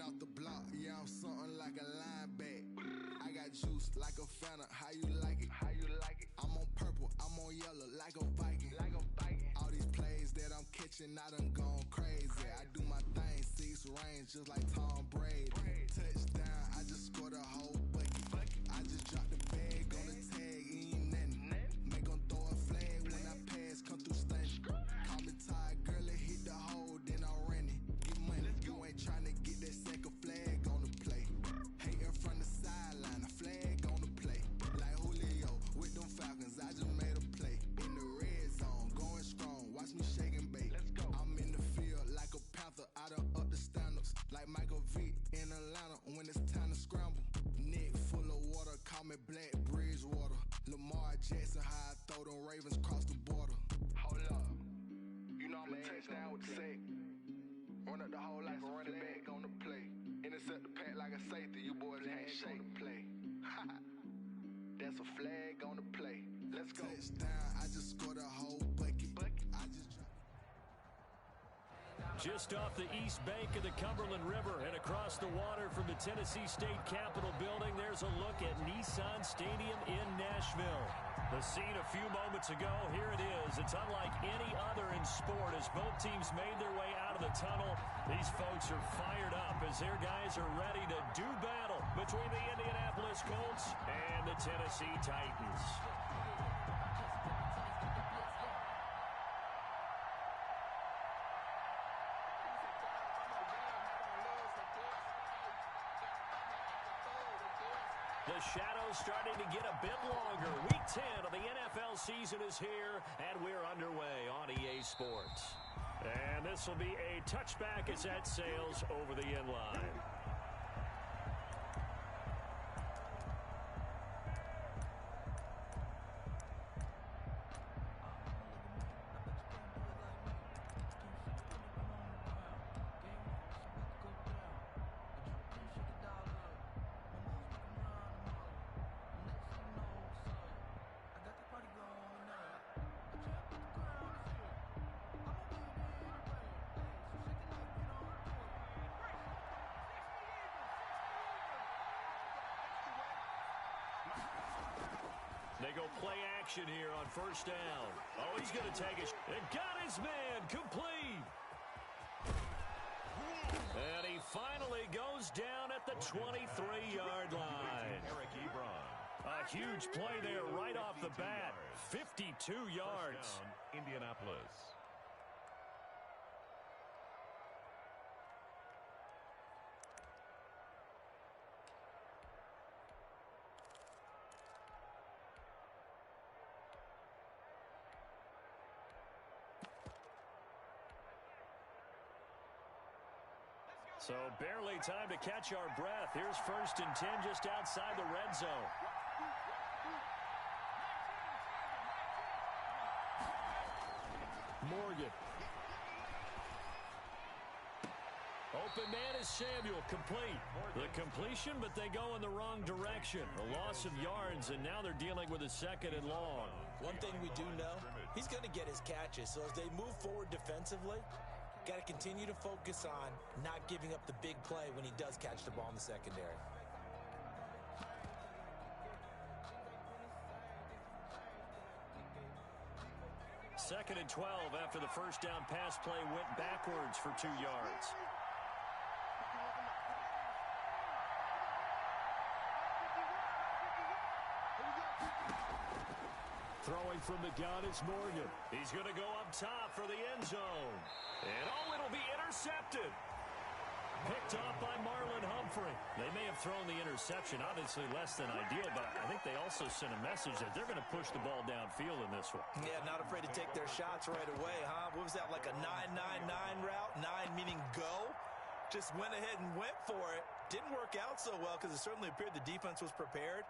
off the block, yeah, I'm something like a linebacker. I got juice like a Fanta, how you like it? How you like it? I'm on purple, I'm on yellow, like a Viking. Like a Viking. All these plays that I'm catching, I done gone crazy. I do my thing, 6 range, just like Tom Brady. Touchdown, I just scored a whole bucket. I just dropped the bag on the tag, ain't nothing. Make 'em throw a flag when I pass, come through stunning. Call me tired, girl, it hit the hole, then I ran it. Get money, you ain't tryna get that second flag on the play. Hating from the sideline, a flag on the play. Like Julio with them Falcons, I just made a play. In the red zone, going strong, watch me shake and bake. Let's go. I'm in the field like a panther, I done up the standards. Like Michael Vick in Atlanta when it's time to scramble. Neck full of water, call me Black Bridgewater. Lamar Jackson, how I throw them Ravens cross the border. Hold up, you know I'm a touchdown with the sack. Run up the whole like a running back on the play. Intercept the pack like a safety, you boys ain't shake the play. That's a flag on the play. Let's go. Touchdown, I just scored a whole bucket. I just off the east bank of the Cumberland River and across the water from the Tennessee State Capitol building, there's a look at Nissan Stadium in Nashville. The scene a few moments ago, here it is. It's unlike any other in sport as both teams made their way out of the tunnel. These folks are fired up as their guys are ready to do battle between the Indianapolis Colts and the Tennessee Titans. The shadow's starting to get a bit longer. Week 10 of the NFL season is here, and we're underway on EA Sports. And this will be a touchback as that sails over the end line. They go play action here on first down. Oh, he's going to take it. And got his man complete. And he finally goes down at the 23-yard line. A huge play there right off the bat. 52 yards. Indianapolis. So barely time to catch our breath. Here's 1st and 10 just outside the red zone. Morgan. Open man is Samuel, complete. The completion, but they go in the wrong direction. A loss of yards, and now they're dealing with a 2nd and long. One thing we do know, he's going to get his catches. So as they move forward defensively, got to continue to focus on not giving up the big play when he does catch the ball in the secondary. Second and 12 after the first down pass play went backwards for 2 yards. Throwing from the gun is Morgan. He's going to go up top for the end zone. And oh, it'll be intercepted. Picked off by Marlon Humphrey. They may have thrown the interception, obviously less than ideal, but I think they also sent a message that they're going to push the ball downfield in this one. Yeah, not afraid to take their shots right away, huh? What was that, like a 9-9-9 route? 9 meaning go? Just went ahead and went for it. Didn't work out so well because it certainly appeared the defense was prepared.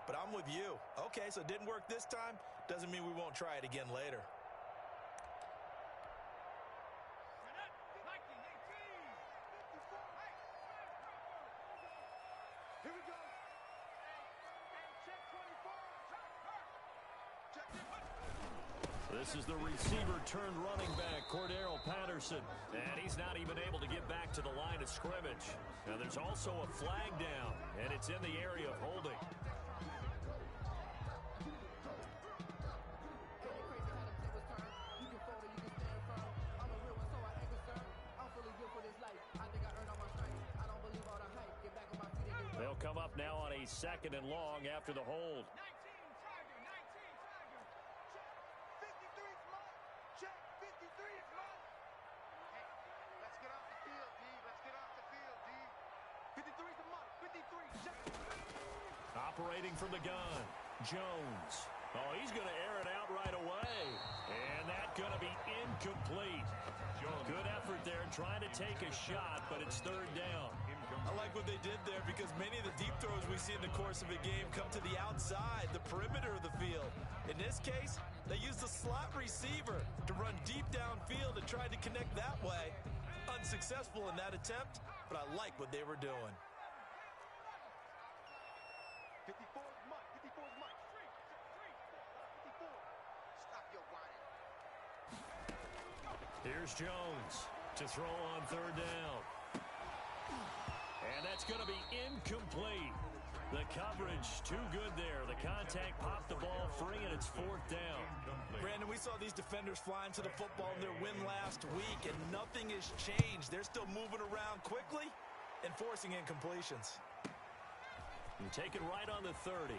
But I'm with you. Okay, so it didn't work this time. Doesn't mean we won't try it again later. Here we go. Check 24. The This is the receiver turned running back, Cordero Patterson. And he's not even able to get back to the line of scrimmage. Now there's also a flag down, and it's in the area of holding. They'll come up now on a 2nd and long after the hold. Operating from the gun, Jones. Oh, he's going to air it out right away. And that's going to be incomplete. Good effort there trying to take a shot, but it's 3rd down. I like what they did there because many of the deep throws we see in the course of a game come to the outside, the perimeter of the field. In this case, they used the slot receiver to run deep downfield and tried to connect that way. Unsuccessful in that attempt, but I like what they were doing. 54 is Mike. 54 is Mike. 54. Stop your whining. Here's Jones to throw on 3rd down. And that's going to be incomplete. The coverage too good there. The contact popped the ball free, and it's 4th down. Brandon, we saw these defenders flying to the football in their win last week, and nothing has changed. They're still moving around quickly and forcing incompletions. You take it right on the 30.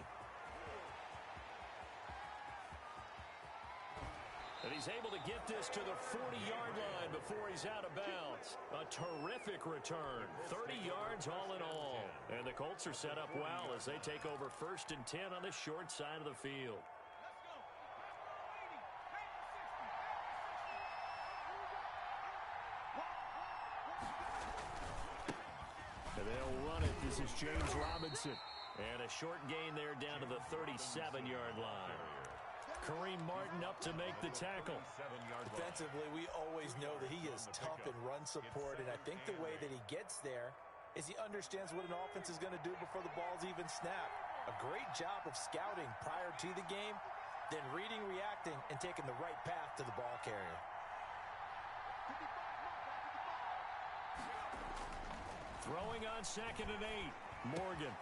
And he's able to get this to the 40-yard line before he's out of bounds. A terrific return. 30 yards all in all. And the Colts are set up well as they take over 1st and 10 on the short side of the field. And they'll run it. This is James Robinson. And a short gain there down to the 37-yard line. Kareem Martin up to make the tackle. Defensively, we always know that he is tough in run support, and I think the way that he gets there is he understands what an offense is going to do before the ball's even snapped. A great job of scouting prior to the game, then reading, reacting, and taking the right path to the ball carrier. Throwing on 2nd and 8. Morgan.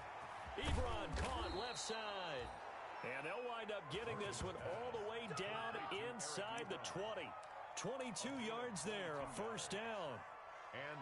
Ebron caught left side. And they'll wind up getting this one all the way down inside the 20. 22 yards there, a 1st down.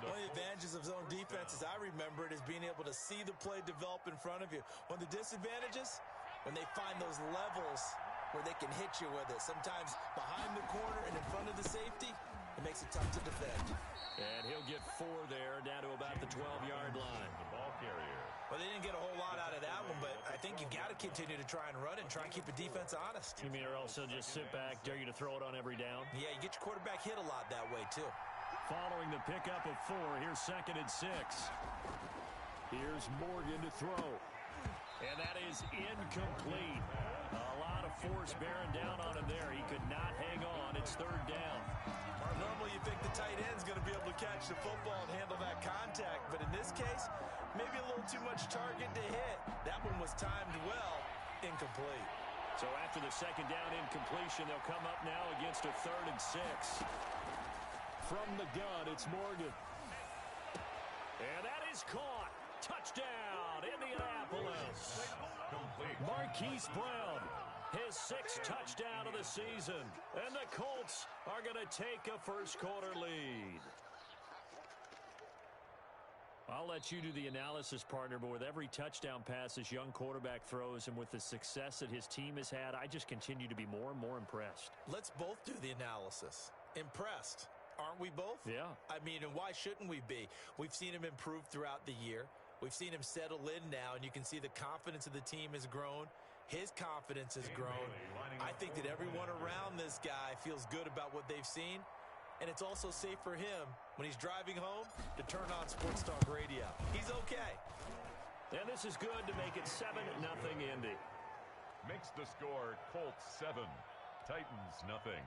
One of the advantages of zone defense, as I remember it, is being able to see the play develop in front of you. One of the disadvantages, when they find those levels where they can hit you with it. Sometimes behind the corner and in front of the safety, it makes it tough to defend. And he'll get 4 there, down to about the 12-yard line. The ball carrier. Well, they didn't get a whole lot out of that one, but I think you've got to continue to try and run it and try and keep the defense honest. You mean, or else they'll just sit back, dare you to throw it on every down? Yeah, you get your quarterback hit a lot that way, too. Following the pickup of 4, here's 2nd and 6. Here's Morgan to throw. And that is incomplete. A lot of force bearing down on him there. He could not hang on. It's 3rd down. Normally you think the tight end's going to be able to catch the football and handle that contact, but in this case, maybe a little too much target to hit. That one was timed well, incomplete. So after the 2nd down incompletion, they'll come up now against a 3rd and 6. From the gun, it's Morgan. And that is caught. Touchdown, Indianapolis. Marquise Brown, his 6th touchdown of the season. And the Colts are going to take a first-quarter lead. I'll let you do the analysis, partner, but with every touchdown pass this young quarterback throws and with the success that his team has had, I just continue to be more and more impressed. Let's both do the analysis. Impressed. Aren't we both? Yeah. I mean, and why shouldn't we be? We've seen him improve throughout the year. We've seen him settle in now, and you can see the confidence of the team has grown. His confidence has grown. I think that everyone around this guy feels good about what they've seen, and it's also safe for him when he's driving home to turn on Sports Talk Radio. He's okay. And this is good to make it 7-0 Indy. Makes the score Colts 7, Titans nothing.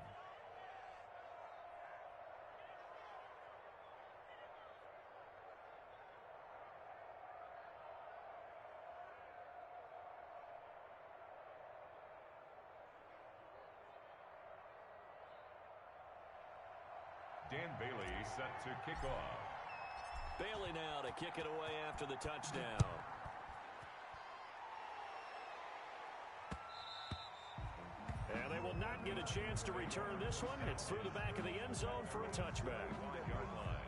Dan Bailey set to kick off. Bailey now to kick it away after the touchdown. And they will not get a chance to return this one. It's through the back of the end zone for a touchback. 5-yard line.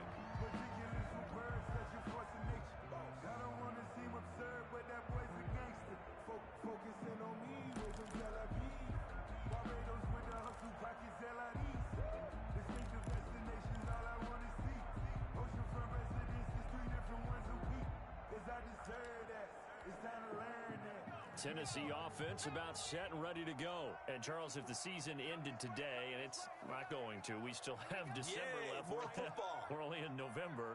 Tennessee offense about set and ready to go. And, Charles, if the season ended today, and it's not going to, we still have December left. More football. We're only in November.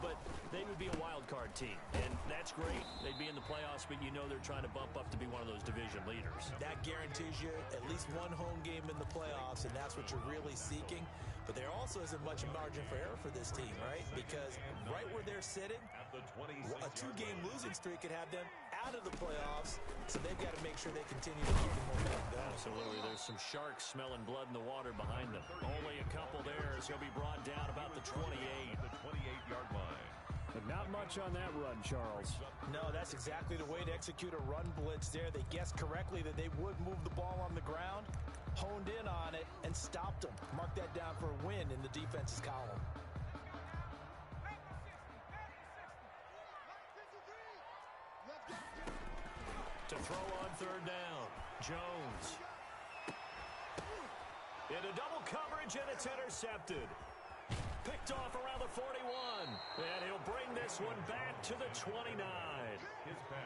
But they would be a wild card team. And that's great. They'd be in the playoffs, but you know they're trying to bump up to be one of those division leaders. That guarantees you at least one home game in the playoffs, and that's what you're really seeking. But there also isn't much margin for error for this team, right? Because right where they're sitting, a 2-game losing streak could have them out of the playoffs, so they've got to make sure they continue to keep the momentum going. Absolutely. There's some sharks smelling blood in the water behind them. Only a couple there as he'll be brought down about the 28. The 28-yard line. But not much on that run, Charles. No, that's exactly the way to execute a run blitz there. They guessed correctly that they would move the ball on the ground, honed in on it, and stopped them. Mark that down for a win in the defense's column. To throw on third down, Jones. Into double coverage, and it's intercepted. Picked off around the 41. And he'll bring this one back to the 29.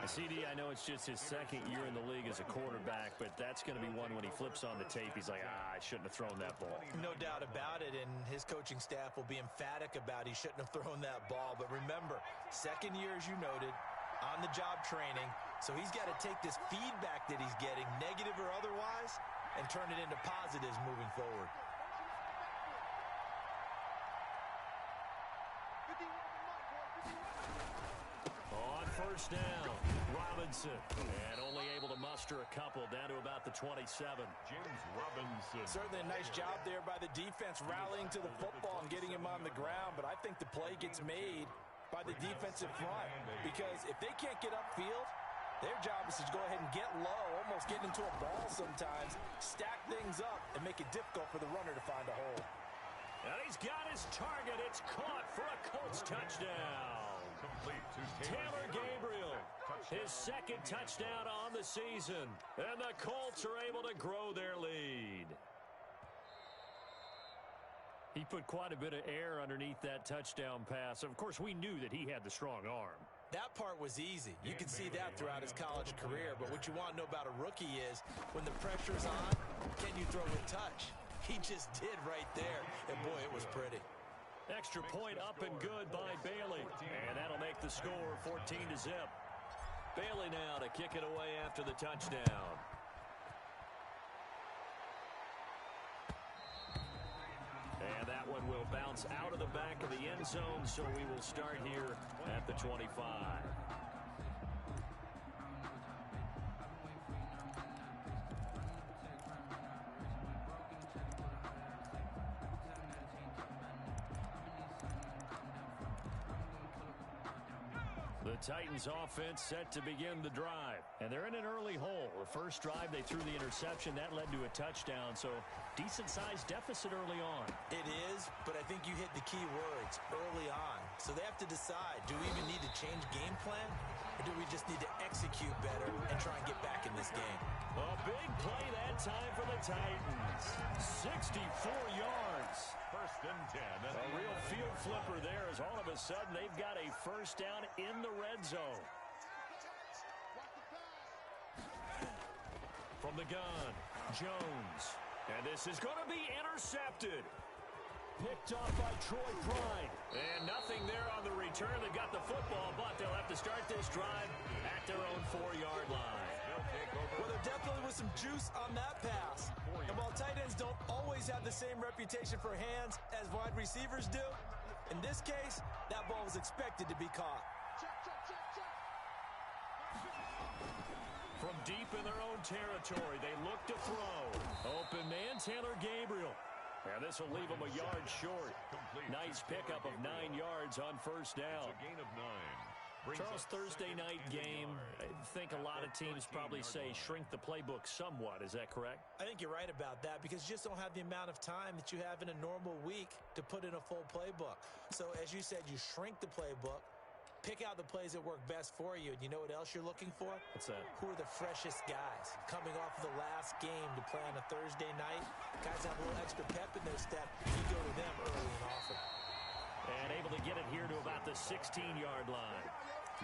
CD, I know it's just his second year in the league as a quarterback, but that's going to be one when he flips on the tape. He's like, I shouldn't have thrown that ball. No doubt about it, and his coaching staff will be emphatic about he shouldn't have thrown that ball. But remember, second year, as you noted, on-the-job training, so he's got to take this feedback that he's getting, negative or otherwise, and turn it into positives moving forward. On first down, Robinson, and only able to muster a couple down to about the 27. James Robinson. Certainly a nice job there by the defense rallying to the football and getting him on the ground, but I think the play gets made by the defensive front, because if they can't get upfield, their job is to go ahead and get low, almost get into a ball sometimes, stack things up, and make it difficult for the runner to find a hole. And he's got his target. It's caught for a Colts touchdown. Complete to Taylor Gabriel, his second touchdown on the season. And the Colts are able to grow their lead. He put quite a bit of air underneath that touchdown pass. Of course, we knew that he had the strong arm. That part was easy. You can see that throughout his college career. But what you want to know about a rookie is when the pressure's on, can you throw with touch? He just did right there. And, boy, it was pretty. Extra point up and good by Bailey. And that'll make the score 14-0. Bailey now to kick it away after the touchdown. And that one will bounce out of the back of the end zone, so we will start here at the 25. The Titans offense set to begin the drive. And they're in an early hole. The first drive, they threw the interception. That led to a touchdown. So decent-sized deficit early on. It is, but I think you hit the key words, early on. So they have to decide, do we even need to change game plan? Or do we just need to execute better and try and get back in this game? A big play that time for the Titans. 64 yards. First and 10. A real field flipper there as all of a sudden they've got a first down in the red zone. From the gun, Jones. And this is going to be intercepted. Picked off by Troy Pride. And nothing there on the return. They've got the football, but they'll have to start this drive at their own 4-yard line. Well, there definitely was some juice on that pass. And while tight ends don't always have the same reputation for hands as wide receivers do, in this case, that ball was expected to be caught. From deep in their own territory, they look to throw. Open man, Taylor Gabriel. And this will leave him a yard short. Nice pickup of 9 yards on first down. It's a gain of 9. Charles, Thursday night game, I think a lot of teams probably say shrink the playbook somewhat. Is that correct? I think you're right about that because you just don't have the amount of time that you have in a normal week to put in a full playbook. So as you said, you shrink the playbook, pick out the plays that work best for you. And you know what else you're looking for? What's that? Who are the freshest guys coming off of the last game to play on a Thursday night? Guys have a little extra pep in their step. You go to them early and often. And able to get it here to about the 16-yard line.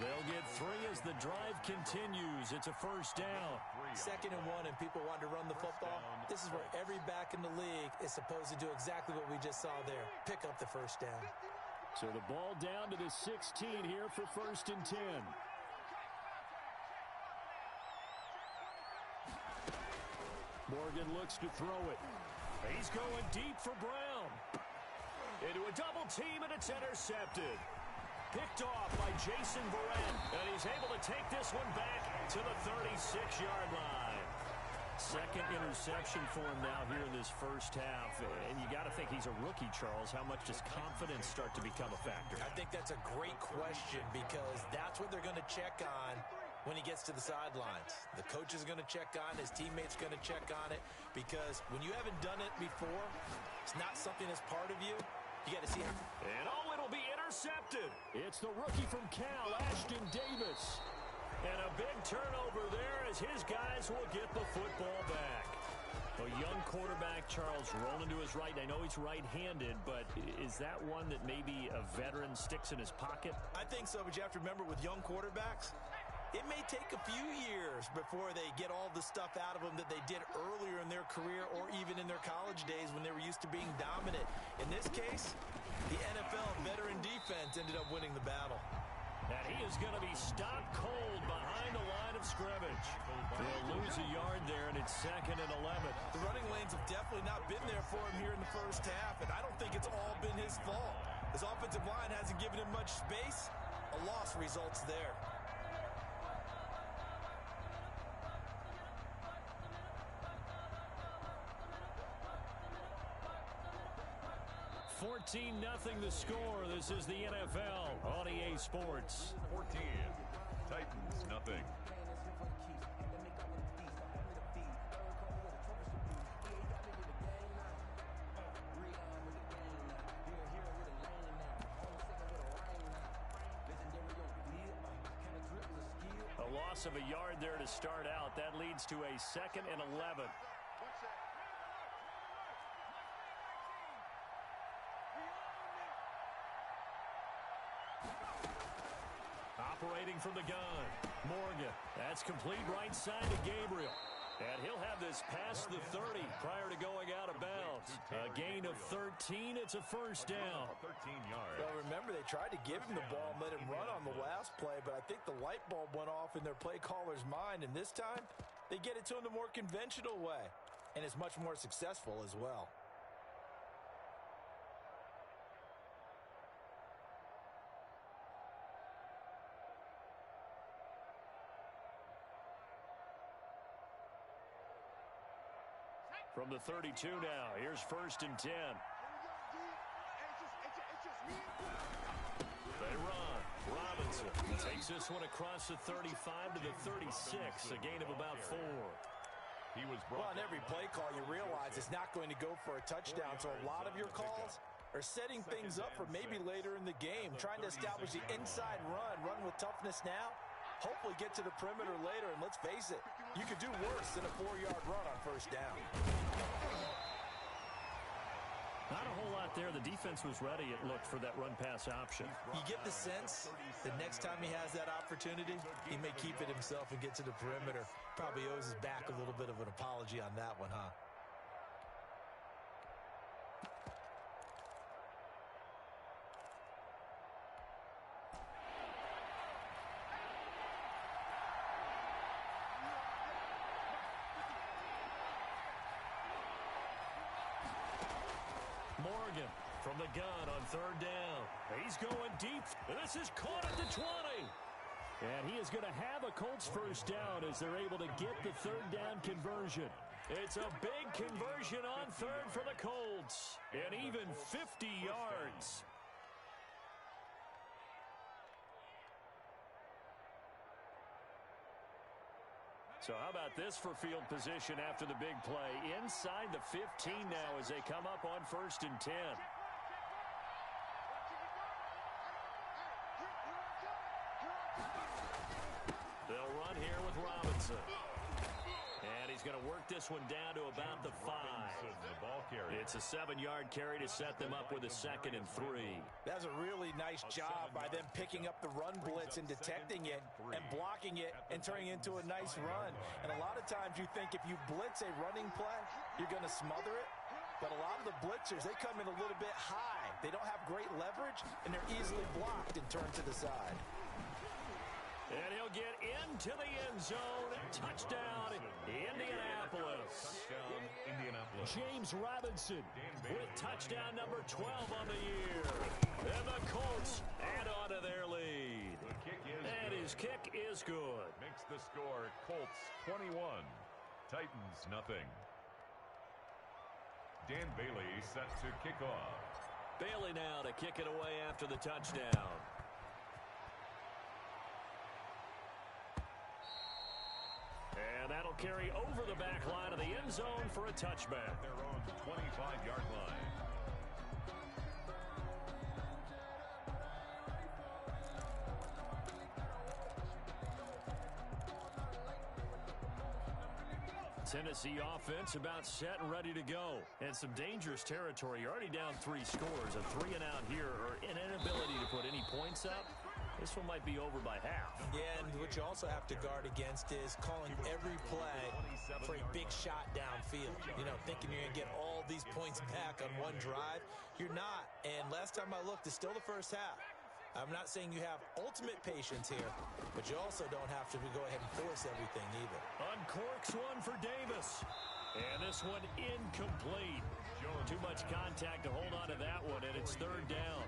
They'll get 3 as the drive continues. It's a first down. 2nd and 1, and people want to run the football. This is where every back in the league is supposed to do exactly what we just saw there. Pick up the first down. So the ball down to the 16 here for 1st and 10. Morgan looks to throw it. He's going deep for Brown. Into a double team, and it's intercepted. Picked off by Jason Verrett, and he's able to take this one back to the 36-yard line. 2nd interception for him now here in this first half. And you got to think he's a rookie, Charles. How much does confidence start to become a factor? I think that's a great question because that's what they're going to check on when he gets to the sidelines. The coach is going to check on, his teammates are going to check on it because when you haven't done it before, it's not something that's part of you. You got to see how. And it'll be intercepted. It's the rookie from Cal, Ashton Davis. And a big turnover there as his guys will get the football back. A young quarterback, Charles, rolling to his right. I know he's right-handed, but is that one that maybe a veteran sticks in his pocket? I think so, but you have to remember with young quarterbacks, it may take a few years before they get all the stuff out of them that they did earlier in their career or even in their college days when they were used to being dominant. In this case, the NFL veteran defense ended up winning the battle. And he is going to be stopped cold behind the line of scrimmage. They'll lose a yard there, and it's 2nd and 11. The running lanes have definitely not been there for him here in the first half, and I don't think it's all been his fault. His offensive line hasn't given him much space. A loss results there. 14-0 the score. This is the NFL on EA Sports. 14. Titans, nothing. A loss of a yard there to start out. That leads to a 2nd and 11. Operating from the gun, Morgan. That's complete right side to Gabriel. And he'll have this past the 30 prior to going out of bounds. A gain of 13. It's a first down. 13 yards. Well, remember, they tried to give him the ball and let him run on the last play, but I think the light bulb went off in their play caller's mind, and this time they get it to him the more conventional way, and it's much more successful as well. From the 32 now, here's 1st and 10. They run. Robinson takes this one across the 35 to the 36, a gain of about 4. He was well, on every play call, you realize it's not going to go for a touchdown, so a lot of your calls are setting things up for maybe later in the game, trying to establish the inside run with toughness now, hopefully get to the perimeter later, and let's face it, you could do worse than a 4-yard run on first down. Not a whole lot there. The defense was ready, it looked, for that run-pass option. You get the sense that next time he has that opportunity, he may keep it himself and get to the perimeter. Probably owes his back a little bit of an apology on that one, huh? Morgan from the gun on 3rd down. He's going deep. This is caught at the 20. And he is going to have a Colts first down as they're able to get the 3rd down conversion. It's a big conversion on third for the Colts. And even 50 yards. So how about this for field position after the big play? Inside the 15 now as they come up on 1st and 10. They'll run here with Robinson. And he's going to work this one down to about the 5. It's a 7-yard carry to set them up with a 2nd and 3. That's a really nice job by them picking up the run blitz and detecting it and blocking it and turning it into a nice run. And a lot of times you think if you blitz a running play, you're going to smother it. But a lot of the blitzers, they come in a little bit high. They don't have great leverage, and they're easily blocked and turned to the side. And he'll get into the end zone. Touchdown, Indianapolis. James Robinson with touchdown number 12 on the year. And the Colts add on to their lead. And his kick is good. Makes the score Colts 21, Titans nothing. Dan Bailey set to kick off. Bailey now to kick it away after the touchdown. And that'll carry over the back line of the end zone for a touchback. Their own 25-yard line. Tennessee offense about set and ready to go. And some dangerous territory. You're already down 3 scores. A 3 and out here, or an inability to put any points up. This one might be over by half. Yeah, and what you also have to guard against is calling every play for a big shot downfield. You know, thinking you're going to get all these points back on one drive. You're not. And last time I looked, it's still the first half. I'm not saying you have ultimate patience here, but you also don't have to go ahead and force everything either. Uncorks one for Davis. And this one incomplete. Too much contact to hold on to that one, and it's 3rd down.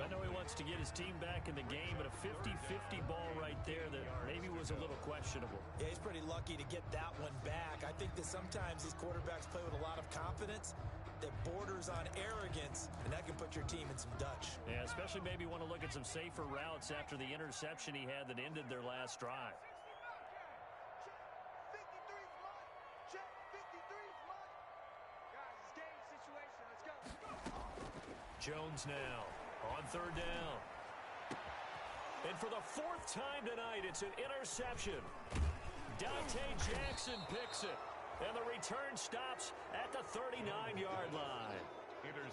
I know he wants to get his team back in the game, but a 50-50 ball right there that maybe was a little questionable. Yeah, he's pretty lucky to get that one back. I think that sometimes these quarterbacks play with a lot of confidence that borders on arrogance, and that can put your team in some Dutch. Yeah, especially maybe want to look at some safer routes after the interception he had that ended their last drive. Jones now on 3rd down. And for the 4th time tonight, it's an interception. Dante Jackson picks it. And the return stops at the 39-yard line.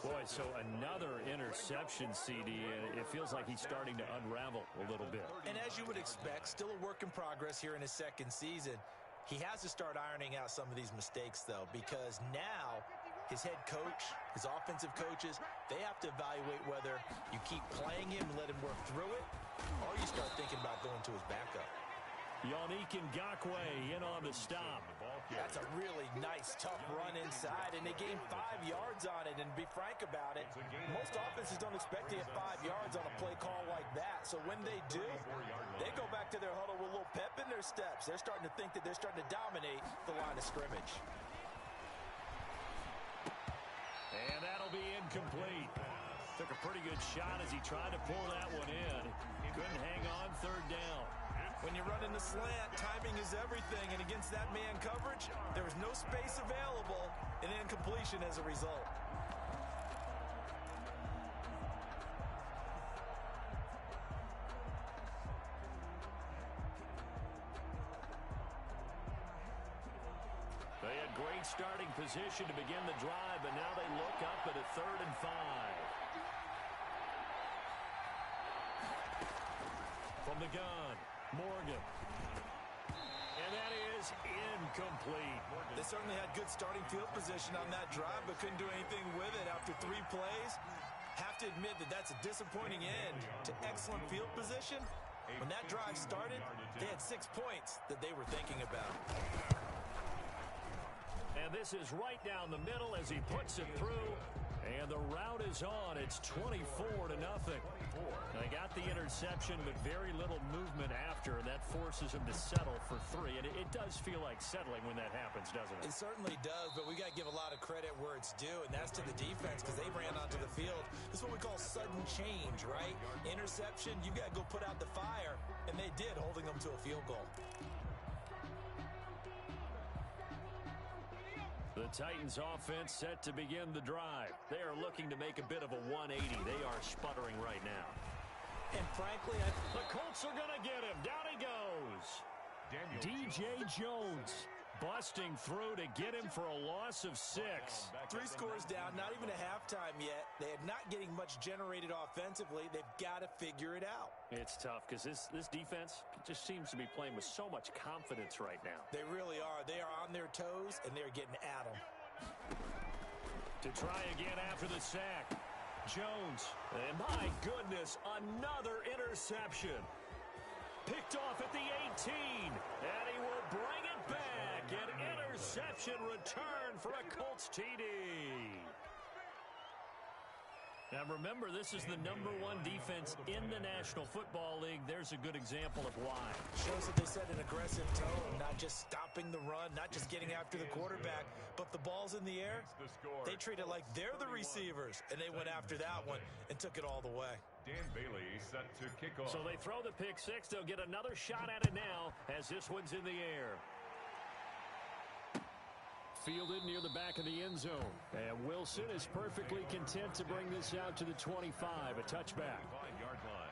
Boy, so another interception, CD, and it feels like he's starting to unravel a little bit. And as you would expect, still a work in progress here in his 2nd season. He has to start ironing out some of these mistakes, though, because now his head coach, his offensive coaches, they have to evaluate whether you keep playing him and let him work through it, or you start thinking about going to his backup. Yannick Ngakoue in on the stop. That's a really nice, tough run inside, and they gained 5 yards on it. And to be frank about it, most offenses don't expect to get 5 yards on a play call like that. So when they do, they go back to their huddle with a little pep in their steps. They're starting to think that they're starting to dominate the line of scrimmage. And that'll be incomplete. Took a pretty good shot as he tried to pull that one in. Couldn't hang on 3rd down. When you're running the slant, timing is everything, and against that man coverage, there was no space available, and incompletion as a result. They had great starting position to begin the drive, but now they look up at a 3rd and 5. From the gun, Morgan. And that is incomplete. They certainly had good starting field position on that drive, but couldn't do anything with it after 3 plays. Have to admit that that's a disappointing end to excellent field position. When that drive started, they had 6 points that they were thinking about. And this is right down the middle as he puts it through. And the route is on. It's 24-0. They got the interception, but very little movement after, and that forces them to settle for 3. And it does feel like settling when that happens, doesn't it? It certainly does, but we got to give a lot of credit where it's due, and that's to the defense because they ran onto the field. This is what we call sudden change, right? Interception, you got to go put out the fire, and they did, holding them to a field goal. The Titans offense set to begin the drive. They are looking to make a bit of a 180. They are sputtering right now. And frankly, the Colts are going to get him. Down he goes. DJ Jones busting through to get him for a loss of 6. 3 scores down, not even a halftime yet. They are not getting much generated offensively. They've got to figure it out. It's tough because this defense just seems to be playing with so much confidence right now. They really are. They are on their toes, and they're getting at them. To try again after the sack. Jones, and my goodness, another interception. Picked off at the 18, and he will bring it back. An interception return for a Colts TD. Now remember, this is the #1 defense in the National Football League. There's a good example of why. Shows that they set an aggressive tone, not just stopping the run, not just getting after the quarterback, but the ball's in the air. They treat it like they're the receivers, and they went after that one and took it all the way. Dan Bailey set to kick off. So they throw the pick 6. They'll get another shot at it now as this one's in the air. Fielded near the back of the end zone. And Wilson is perfectly content to bring this out to the 25, a touchback. 5-yard line.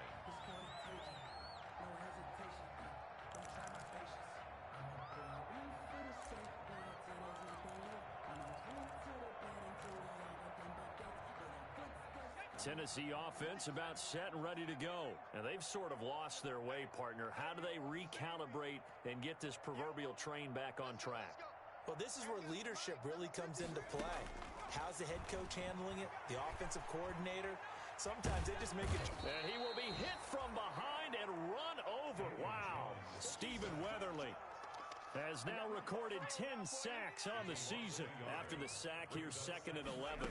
Tennessee offense about set and ready to go. And they've sort of lost their way, partner. How do they recalibrate and get this proverbial train back on track? Well, this is where leadership really comes into play. How's the head coach handling it? The offensive coordinator? Sometimes they just make it. And he will be hit from behind and run over. Wow. Stephen Weatherly has now recorded 10 sacks on the season. After the sack, here's 2nd and 11.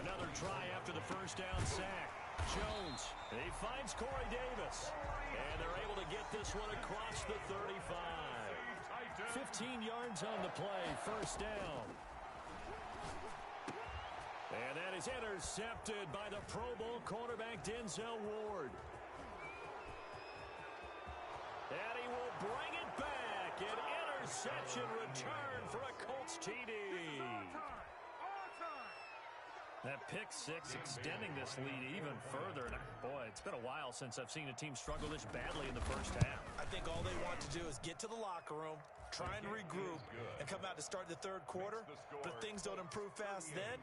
Another try after the first down sack. Jones, he finds Corey Davis. And they're able to get this one across the 35. 15 yards on the play, first down. And that is intercepted by the Pro Bowl cornerback Denzel Ward. And he will bring it back. An interception return for a Colts TD. That pick 6 extending this lead even further. And boy, it's been a while since I've seen a team struggle this badly in the first half. I think all they want to do is get to the locker room, try and regroup, and come out to start the third quarter. But if things don't improve fast then,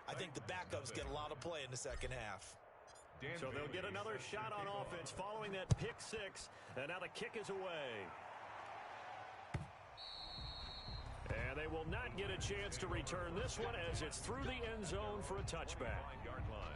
I think the backups get a lot of play in the second half. So they'll get another shot on offense following that pick 6. And now the kick is away. And they will not get a chance to return this one as it's through the end zone for a touchback. 5-yard line.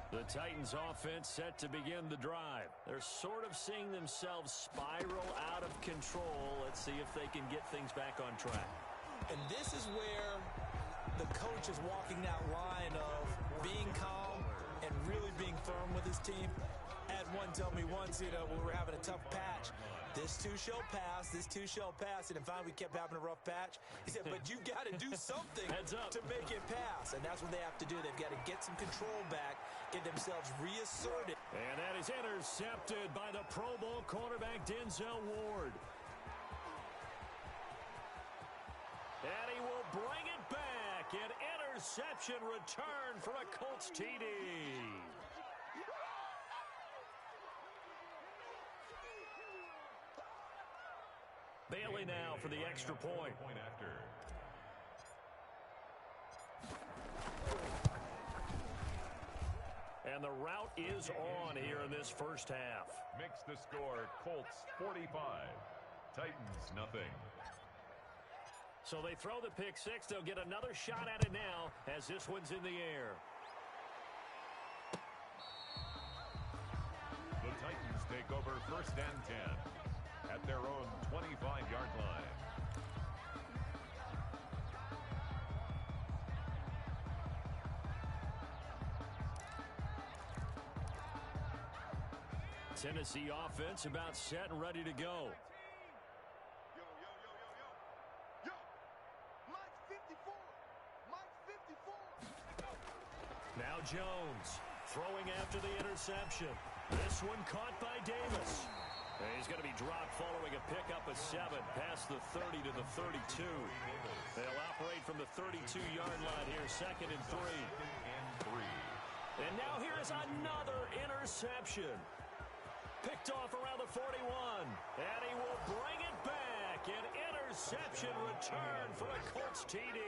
The Titans offense set to begin the drive. They're sort of seeing themselves spiral out of control. Let's see if they can get things back on track. And this is where the coach is walking that line of being calm and really being firm with his team. I had one tell me once, when we were having a tough patch, this too shall pass, this too shall pass. And finally we kept having a rough patch. He said, but you got to do something to make it pass. And that's what they have to do. They've got to get some control back, get themselves reasserted. And that is intercepted by the Pro Bowl cornerback Denzel Ward. And he will bring it back. An interception return for a Colts TD. Bailey now for the extra point. And And the route is on here in this first half. Makes the score Colts 45, Titans nothing. So they throw the pick six. They'll get another shot at it now as this one's in the air. The Titans take over 1st and 10 at their own 25-yard line. Tennessee offense about set and ready to go. Now Jones throwing after the interception. This one caught by Davis. And he's going to be dropped following a pickup of 7 past the 30 to the 32. They'll operate from the 32-yard line here, 2nd and 3. And now here is another interception. Picked off around the 41. And he will bring it back. An interception return for a Colts TD.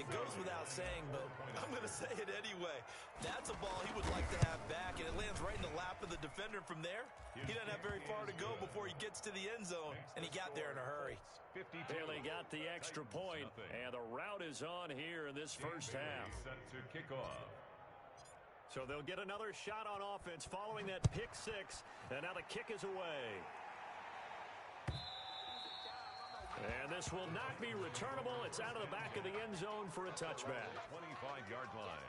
It goes without saying, but I'm going to say it anyway. That's a ball he would like to have back, and it lands right in the lap of the defender. From there, he doesn't have very far to go before he gets to the end zone, and he got there in a hurry. Here they got the extra point, and the route is on here in this first half. Set to kick off. So they'll get another shot on offense following that pick six, and now the kick is away. And this will not be returnable. It's out of the back of the end zone for a touchback. 25-yard line.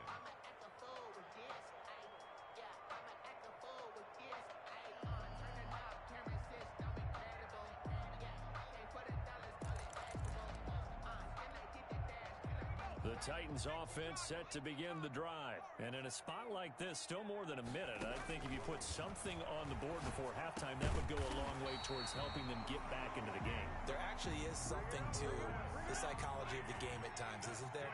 The Titans offense set to begin the drive. And in a spot like this, still more than a minute, I think if you put something on the board before halftime, that would go a long way towards helping them get back into the game. There actually is something to the psychology of the game at times, isn't there?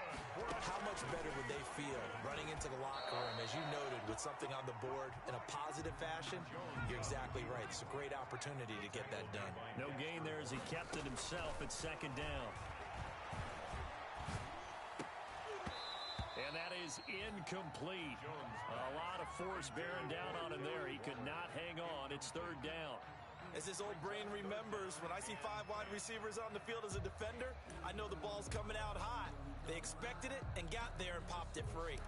How much better would they feel running into the locker room, as you noted, with something on the board in a positive fashion? You're exactly right. It's a great opportunity to get that done. No gain there as he kept it himself at 2nd down. And that is incomplete. A lot of force bearing down on him there. He could not hang on. It's 3rd down. As his old brain remembers, when I see 5 wide receivers on the field as a defender, I know the ball's coming out hot. They expected it and got there and popped it free.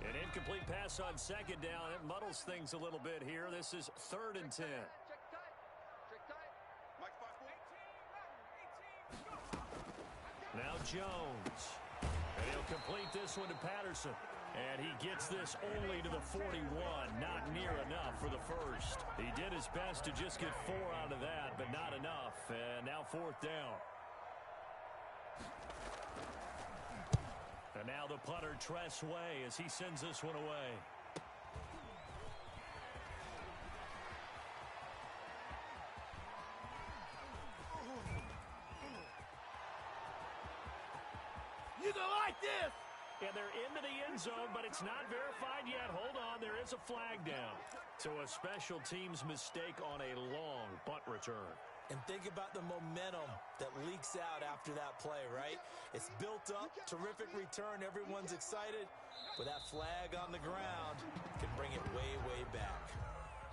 An incomplete pass on 2nd down. It muddles things a little bit here. This is 3rd and 10. Now Jones. And he'll complete this one to Patterson. And he gets this only to the 41. Not near enough for the first. He did his best to just get 4 out of that, but not enough. And now 4th down. And now the punter, Tress Way, as he sends this one away. You go like this! And they're into the end zone, but it's not verified yet. Hold on, there is a flag down. So a special teams mistake on a long punt return. And think about the momentum that leaks out after that play, right? It's built up, terrific return, everyone's excited. But that flag on the ground can bring it way, way back.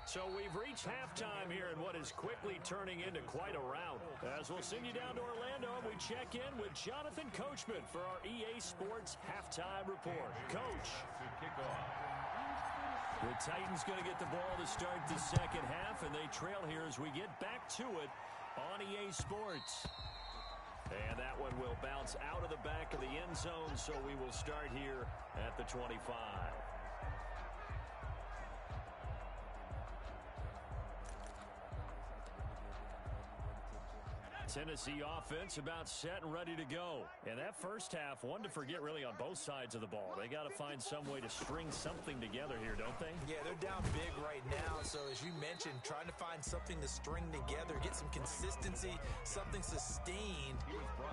So we've reached halftime here in what is quickly turning into quite a rout. As we'll send you down to Orlando, we check in with Jonathan Coachman for our EA Sports Halftime Report. Coach. The Titans going to get the ball to start the second half, and they trail here as we get back to it on EA Sports. And that one will bounce out of the back of the end zone, so we will start here at the 25. Tennessee offense about set and ready to go. And that first half, one to forget really on both sides of the ball. They got to find some way to string something together here, don't they? Yeah, they're down big right now. So as you mentioned, trying to find something to string together, get some consistency, something sustained,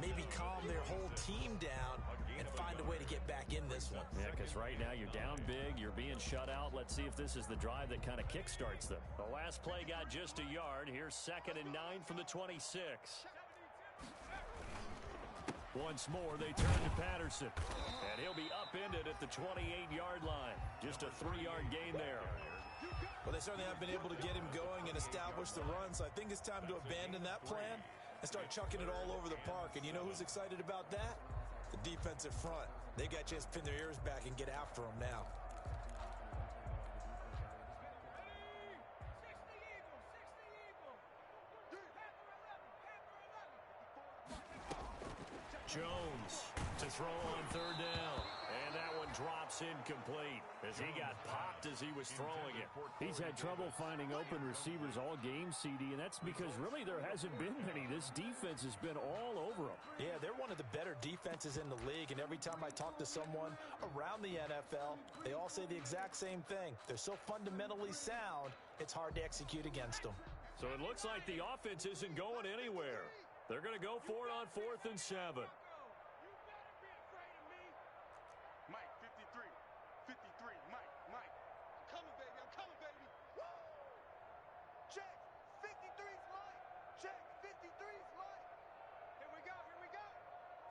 maybe calm their whole team down and find a way to get back in this one. Yeah, because right now you're down big, you're being shut out. Let's see if this is the drive that kind of kickstarts them. The last play got just a yard. Here's 2nd and 9 from the 26. Once more, they turn to Patterson. And he'll be upended at the 28-yard line. Just a 3-yard gain there. Well, they certainly have been able to get him going and establish the run, so I think it's time to abandon that plan and start chucking it all over the park. And you know who's excited about that? The defensive front. They got a chance to pin their ears back and get after him now. Jones to throw on third down. And that one drops incomplete as he got popped as he was throwing it. He's had trouble finding open receivers all game, CD, and that's because really there hasn't been many. This defense has been all over him. Yeah, they're one of the better defenses in the league, and every time I talk to someone around the NFL, they all say the exact same thing. They're so fundamentally sound, it's hard to execute against them. So it looks like the offense isn't going anywhere. They're going to go for it on 4th and 7. Mike, 53. 53. Mike. I'm coming, baby. Woo! Check. 53's Mike. Check. 53's Mike. Here we go.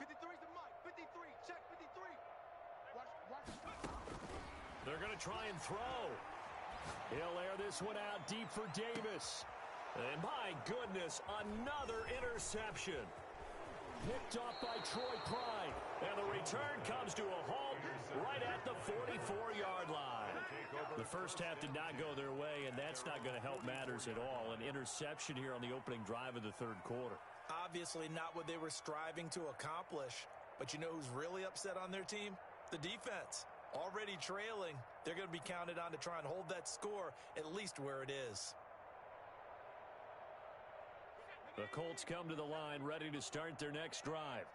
53's the Mike. 53. Check 53. Watch. They're going to try and throw. He'll air this one out deep for Davis. And my goodness, another interception. Picked off by Troy Pride. And the return comes to a halt right at the 44-yard line. The first half did not go their way, and that's not going to help matters at all. An interception here on the opening drive of the third quarter. Obviously not what they were striving to accomplish. But you know who's really upset on their team? The defense. Already trailing, they're going to be counted on to try and hold that score at least where it is. The Colts come to the line ready to start their next drive.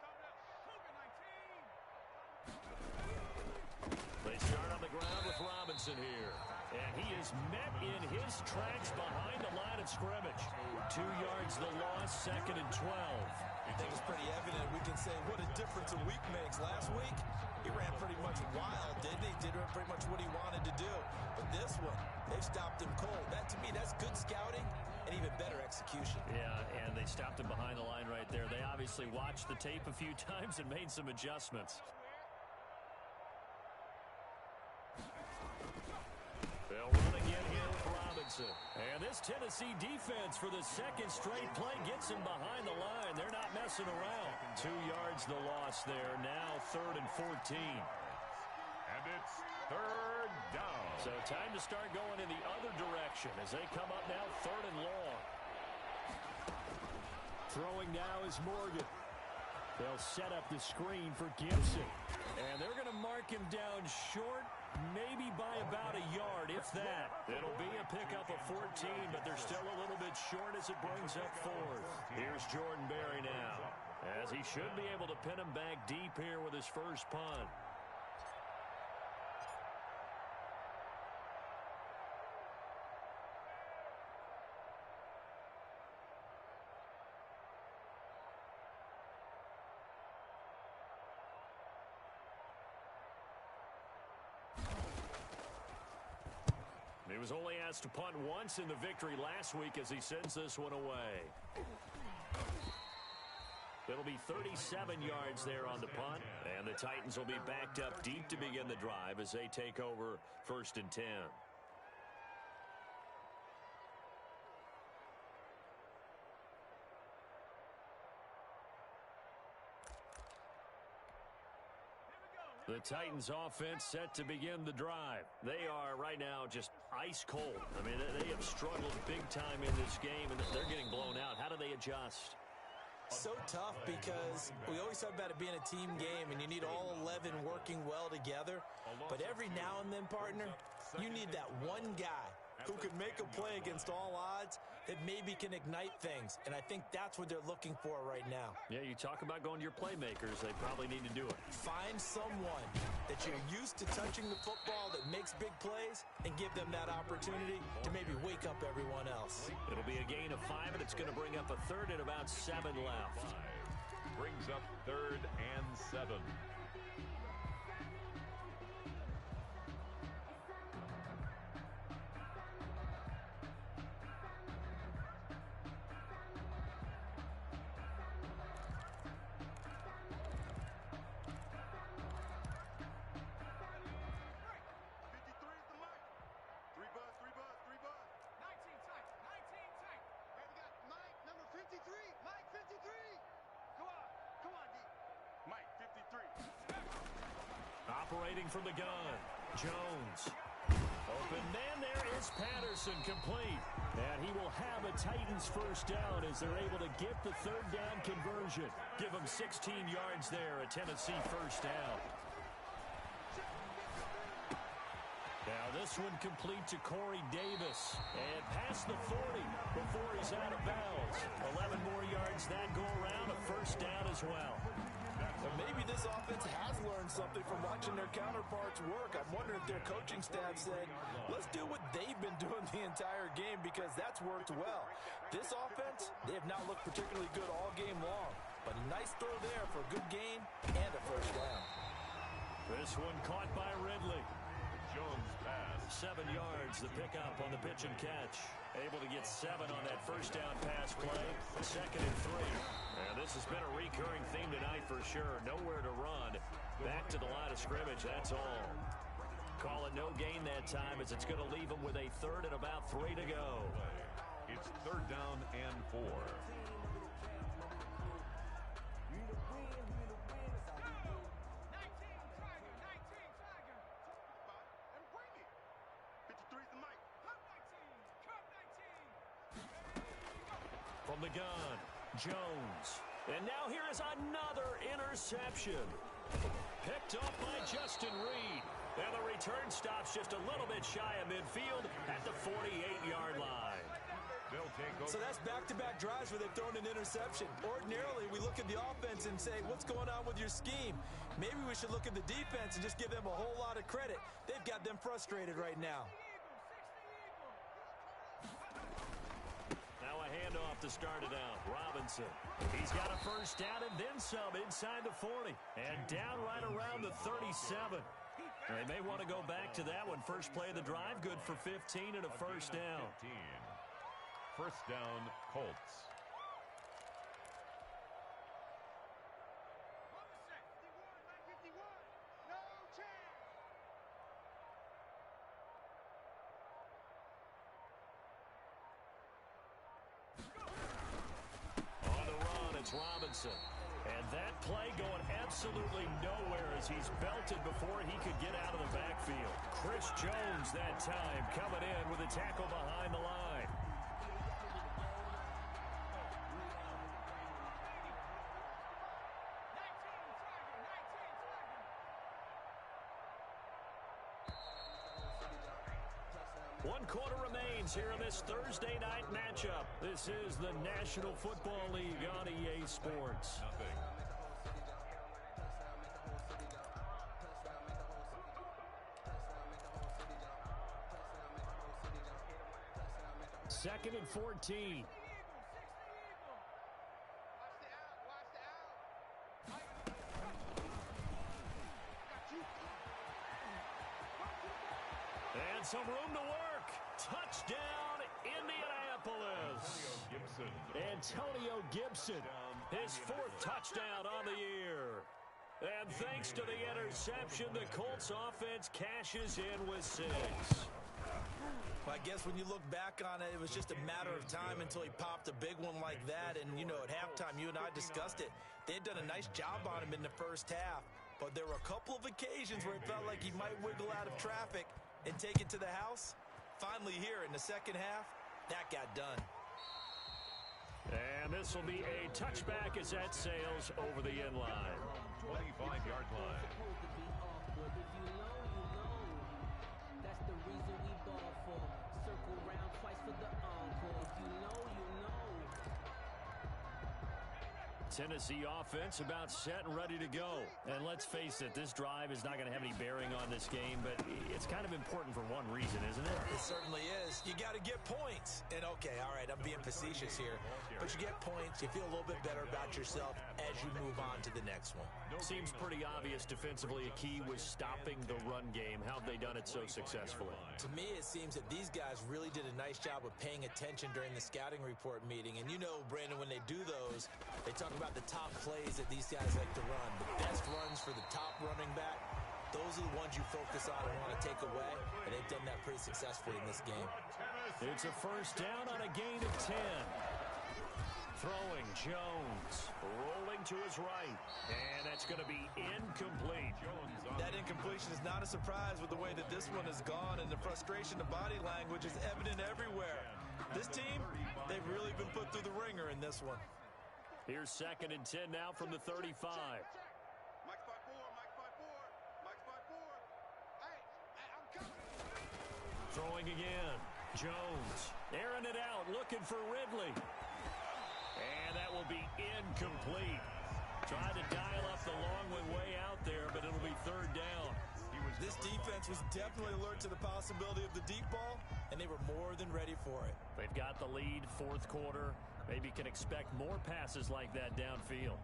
They start on the ground with Robinson here. And he is met in his tracks behind the line of scrimmage. 2 yards the loss, 2nd and 12. I think it's pretty evident. We can say what a difference a week makes. Last week, he ran pretty much wild, didn't he? Did pretty much what he wanted to do. But this one, they stopped him cold. That, to me, that's good scouting and even better execution. Yeah, and they stopped him behind the line right there. They obviously watched the tape a few times and made some adjustments. They'll run again here with Robinson. And this Tennessee defense for the second straight play gets him behind the line. They're not messing around. 2 yards the loss there. Now 3rd and 14. And it's 3rd down. So time to start going in the other direction as they come up now 3rd and long. Throwing now is Morgan. They'll set up the screen for Gibson. And they're going to mark him down short, maybe by about a yard, if that. It'll be a pickup of 14, but they're still a little bit short as it brings up 4th. Here's Jordan Berry now, as he should be able to pin him back deep here with his first punt. He was only asked to punt once in the victory last week as he sends this one away. It'll be 37 yards there on the punt, and the Titans will be backed up deep to begin the drive as they take over 1st and 10. The Titans offense set to begin the drive. They are right now just ice cold. I mean, they have struggled big time in this game, and they're getting blown out. How do they adjust? So tough because we always talk about it being a team game, and you need all 11 working well together. But every now and then, partner, you need that one guy who can make a play against all odds that maybe can ignite things. And I think that's what they're looking for right now. Yeah, you talk about going to your playmakers. They probably need to do it. Find someone that you're used to touching the football that makes big plays and give them that opportunity to maybe wake up everyone else. It'll be a gain of 5, and it's going to bring up a 3rd and about 7 left. Brings up 3rd and 7. operating from the gun. Jones. Open man, there is Patterson, complete. And he will have a Titans first down as they're able to get the third down conversion. Give them 16 yards there, a Tennessee first down. Now this one complete to Corey Davis. And past the 40 before he's out of bounds. 11 more yards that go around, a first down as well. Well, maybe this offense has learned something from watching their counterparts work. I'm wondering if their coaching staff said, let's do what they've been doing the entire game because that's worked well. This offense, they have not looked particularly good all game long. But a nice throw there for a good gain and a first down. This one caught by Ridley. Jones pass. 7 yards, the pickup on the pitch and catch. Able to get 7 on that first down pass play. 2nd and 3. And this has been a recurring theme tonight for sure. Nowhere to run. Back to the line of scrimmage, that's all. Call it no gain that time as it's going to leave them with a 3rd and about 3 to go. It's 3rd down and 4. From the gun, Jones. And now here is another interception. Picked off by Justin Reed. And the return stops just a little bit shy of midfield at the 48-yard line. They'll take over. So that's back-to-back drives where they've thrown an interception. Ordinarily, we look at the offense and say, what's going on with your scheme? Maybe we should look at the defense and just give them a whole lot of credit. They've got them frustrated right now. Handoff to start it out. Robinson. He's got a first down and then some inside the 40. And down right around the 37. They may want to go back to that one. First play of the drive, good for 15 and a first down. 15. First down, Colts. Robinson. And that play going absolutely nowhere as he's belted before he could get out of the backfield. Chris Jones that time coming in with a tackle behind the line. One quarter remains here in this Thursday night matchup. This is the National Football League on EA Sports. Nothing. Second and 14. And some room to work. Touchdown, Indianapolis. Antonio Gibson, his 4th touchdown on the year. And thanks to the interception, the Colts offense cashes in with 6. Well, I guess when you look back on it, it was just a matter of time until he popped a big one like that. And, you know, at halftime, you and I discussed it. They had done a nice job on him in the first half. But there were a couple of occasions where it felt like he might wiggle out of traffic and take it to the house. Finally here in the second half, that got done. And this will be a touchback as that sails over the end line. 25-yard line. That's the reason we ball for. Circle round twice for the encore. If you know, you know. Tennessee offense about set and ready to go. And let's face it, this drive is not going to have any bearing on this game, but it's kind of important for one reason, isn't it? It certainly is. You got to get points. And okay, all right, I'm being facetious here. But you get points, you feel a little bit better about yourself as you move on to the next one. Seems pretty obvious defensively a key was stopping the run game. How have they done it so successfully? To me, it seems that these guys really did a nice job of paying attention during the scouting report meeting. And you know, Brandon, when they do those, they talk about the top plays that these guys like to run. The best runs for the top running back, those are the ones you focus on and want to take away. And they've done that pretty successfully in this game. It's a first down on a gain of 10. Throwing Jones, rolling to his right, and that's going to be incomplete. That incompletion is not a surprise with the way that this one has gone, and the frustration of body language is evident everywhere. This team, they've really been put through the ringer in this one. Here's 2nd and 10 now from the 35. Mike's 5-4, Mike's 5-4, Mike's 5-4. Hey, I'm coming. Throwing again. Jones, airing it out, looking for Ridley. And that will be incomplete. Tried to dial up the long one way out there, but it'll be 3rd down. This defense was definitely alert to the possibility of the deep ball, and they were more than ready for it. They've got the lead, 4th quarter. Maybe can expect more passes like that downfield.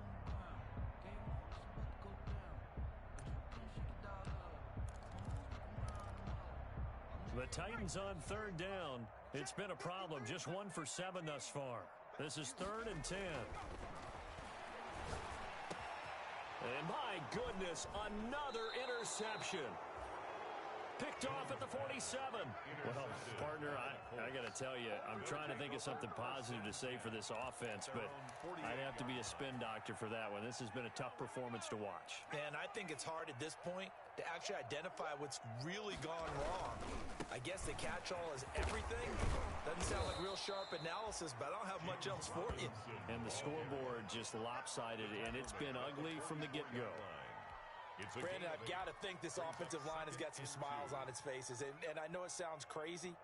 The Titans on 3rd down. It's been a problem. Just 1 for 7 thus far. This is 3rd and 10. And my goodness, another interception. Picked off at the 47. Well, partner, I got to tell you, I'm trying to think of something positive to say for this offense, but I'd have to be a spin doctor for that one. This has been a tough performance to watch. And I think it's hard at this point to actually identify what's really gone wrong. I guess the catch-all is everything. Doesn't sound like real sharp analysis, but I don't have much else for you. And the scoreboard just lopsided, and it's been ugly from the get-go. Brandon, I've got to think this offensive line has got some smiles on its faces. And I know it sounds crazy,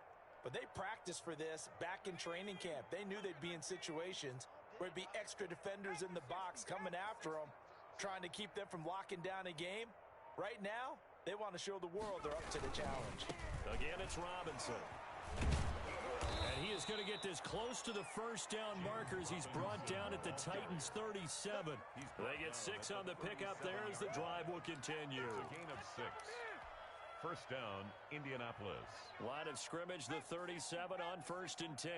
but they practiced for this back in training camp. They knew they'd be in situations where it'd be extra defenders in the box coming after them, trying to keep them from locking down a game. Right now, they want to show the world they're up to the challenge. Again, it's Robinson. And he is going to get this close to the 1st down markers. He's brought down at the Titans' 37. They get 6 on the pickup there as the drive will continue. A gain of 6. 1st down, Indianapolis. Line of scrimmage, the 37 on 1st and 10.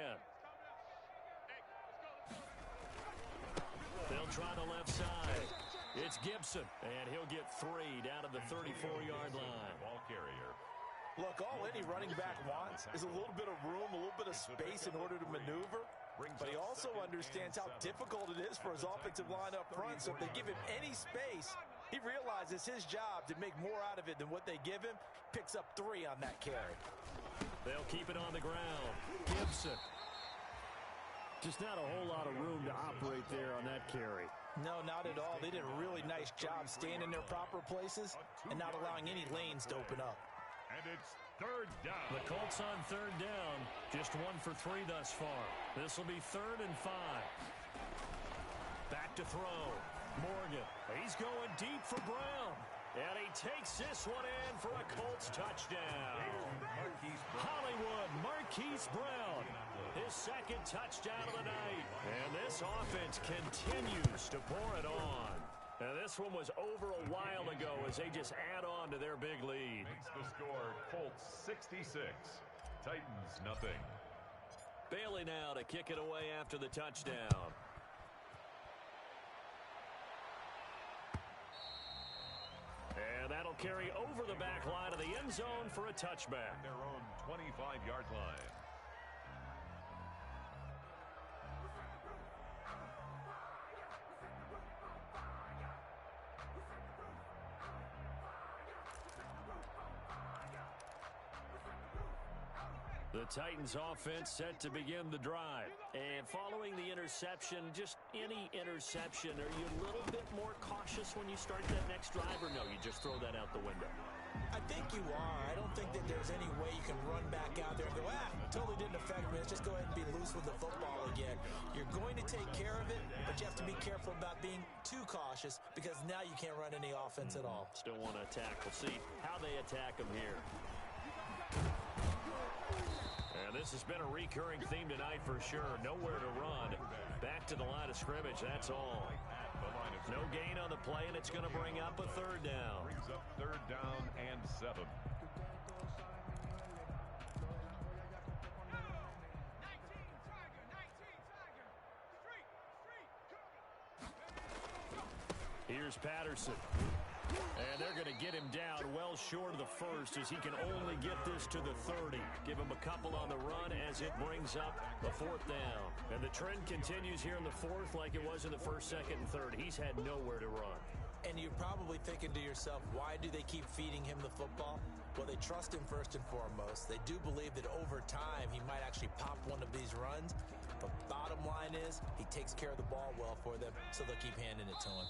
They'll try the left side. It's Gibson, and he'll get 3 down to the 34-yard line. Ball carrier. Look, all any running back wants is a little bit of room, a little bit of space in order to maneuver. But he also understands how difficult it is for his offensive line up front. So if they give him any space, he realizes his job to make more out of it than what they give him. Picks up 3 on that carry. They'll keep it on the ground. Gibson. Just not a whole lot of room to operate there on that carry. No, not at all. They did a really nice job staying in their proper places and not allowing any lanes to open up. And it's 3rd down. The Colts on 3rd down. Just 1 for 3 thus far. This will be 3rd and 5. Back to throw. Morgan. He's going deep for Brown. And he takes this one in for a Colts touchdown. Hollywood Marquise Brown. His 2nd touchdown of the night. And this offense continues to pour it on. Now, this one was over a while ago as they just add on to their big lead. Makes the score Colts 66. Titans nothing. Bailey now to kick it away after the touchdown. And that'll carry over the back line of the end zone for a touchback. Their own 25-yard line. The Titans offense set to begin the drive. And following the interception, just any interception, are you a little bit more cautious when you start that next drive, or no, you just throw that out the window? I think you are. I don't think that there's any way you can run back out there and go, totally didn't affect me. Let's just go ahead and be loose with the football again. You're going to take care of it, but you have to be careful about being too cautious because now you can't run any offense at all. Still want to attack. We'll see how they attack them here. And this has been a recurring theme tonight for sure. Nowhere to run. Back to the line of scrimmage, that's all. No gain on the play, and it's going to bring up a 3rd down. Brings up 3rd down and 7. Here's Patterson. And they're going to get him down well short of the first as he can only get this to the 30. Give him a couple on the run as it brings up a fourth down. And the trend continues here in the fourth like it was in the first, second, and third. He's had nowhere to run. And you're probably thinking to yourself, why do they keep feeding him the football? Well, they trust him first and foremost. They do believe that over time he might actually pop one of these runs. But bottom line is he takes care of the ball well for them, so they'll keep handing it to him.